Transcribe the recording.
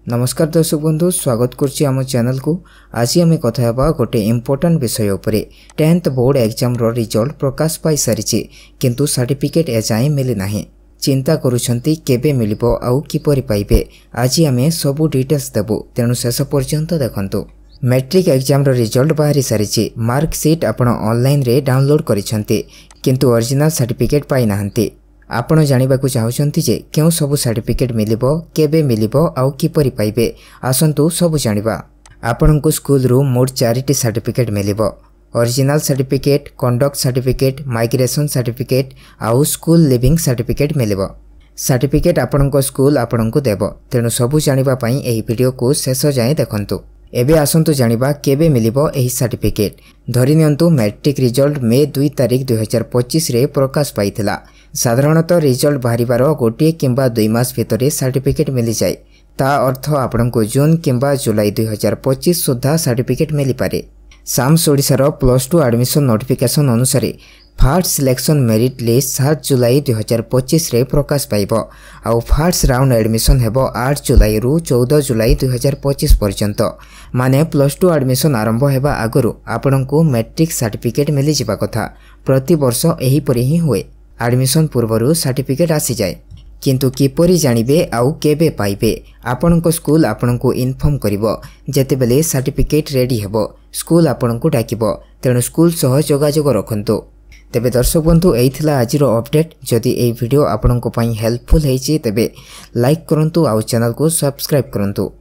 नमस्कार दर्शक बंधु स्वागत करछि आम चैनल को। आज आम कथा हेबा गोटे इम्पोर्टाट विषय उपरे। 10th बोर्ड एग्जाम रो रिजल्ट प्रकाश पाई सारिछि किंतु सर्टिफिकेट एजाए मिली नाही। चिंता करूछंती केबे मिलिबो आउ किपरि पाइबे। आज आमे सबु डिटेल्स देबु, तेनु शेष पर्यंत देखंतु। मैट्रिक एग्जाम रो रिजल्ट बाहरी सारिछि। मार्कशीट आपण ऑनलाइन रे डाउनलोड करिसंती किंतु ओरिजिनल सर्टिफिकेट पाई नाहंती। आपण जानिबाकू चाहुचंती जे केउ सब सर्टिफिकेट मिलिबो, केबे मिलिबो आउ किपरि पाइबे। आसंतु सब जानिबा। आपनकू स्कूल रू मोट 4टी सर्टिफिकेट मिलिबो। Original certificate, conduct certificate, migration certificate आउ स्कूल लिविंग सर्टिफिकेट मिलिबो। सर्टिफिकेट आपनको स्कूल आपनको देबो। तेनु सब जानिबा पई एही वीडियो को शेष जाय देखंतु। एबे आसंतु जानिबा केबे मिलिबो एही सर्टिफिकेट। धरि नियंतु मैट्रिक रिजल्ट मे 2 तारिख 2025 रे प्रकाश पाइथिला। साधारणतः रिजल्ट बाहरिबार गोटे किंबा 2 मास भितरे सर्टिफिकेट मिली जाए। ता अर्थ आपनको जून किंबा जुलाई 2025 सुद्धा सर्टिफिकेट मिली पारे। साम्स ओडिशार +2 एडमिशन नोटिफिकेशन अनुसार फर्स्ट सिलेक्शन मेरिट लिस्ट 7 जुलाई 2025 रे प्रकाश पाइबो। आउ फर्स्ट राउंड एडमिशन हेबो 8 जुलाई रु 14 जुलाई 2025 पर्यंत। माने +2 एडमिशन आरंभ हेबा आगरु आपनकू मैट्रिक सर्टिफिकेट मिली जिबा कथा। प्रति वर्ष एही परि ही हुए। एडमिशन पूर्वरु सर्टिफिकेट आसी जाए किंतु किपरि जानिबे आउ केबे पाइबे। आपनको स्कूल आपनको इन्फॉर्म करिवो जेतेबेले सर्टिफिकेट रेडी हेबो। स्कूल आपनको डाकिबो, तेनु स्कूल सह जोगाजोग रखंतु। तेबे दर्शक बंधु एइथिला आजिरो अपडेट। जदि एई वीडियो आपनको पई हेल्पफुल हेछि तेबे लाइक करंतु आउ चैनल को सब्सक्राइब करंतु।